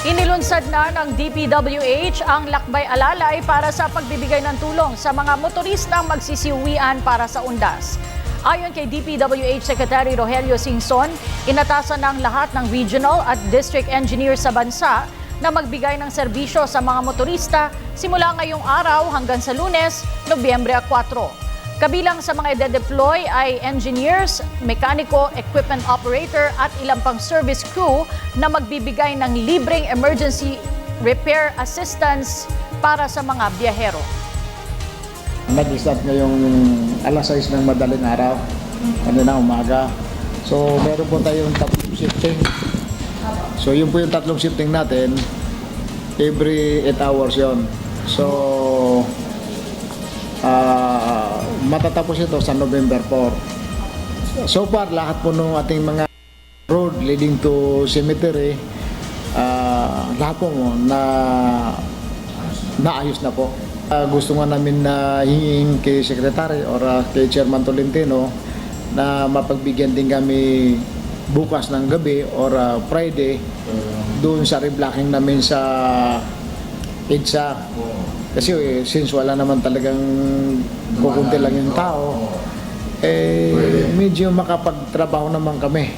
Inilunsad na ng DPWH ang lakbay alalay para sa pagbibigay ng tulong sa mga motoristang magsisiuwian para sa undas. Ayon kay DPWH Secretary Rogelio Singson, inatasan ng lahat ng regional at district engineers sa bansa na magbigay ng serbisyo sa mga motorista simula ngayong araw hanggang sa Lunes, Nobyembre 4. Kabilang sa mga ide-deploy ay engineers, mekaniko, equipment operator at ilang pang service crew na magbibigay ng libreng emergency repair assistance para sa mga biyahero. Nag-start ngayong alas 6 ng madaling araw, kanina umaga. So meron po tayong tatlong shifting. So yun po yung tatlong shifting natin, every 8 hours yon. So matatapos ito sa November 4. So far, lahat po ng ating mga road leading to cemetery, lahat po naayos na po. Gusto nga namin na hingin kay Secretary or kay Chairman Tolentino na mapagbigyan din kami bukas ng gabi or Friday doon sa reblocking namin sa EDSA. Kasi since wala naman talagang kukunti lang yung tao, medyo makapagtrabaho naman kami.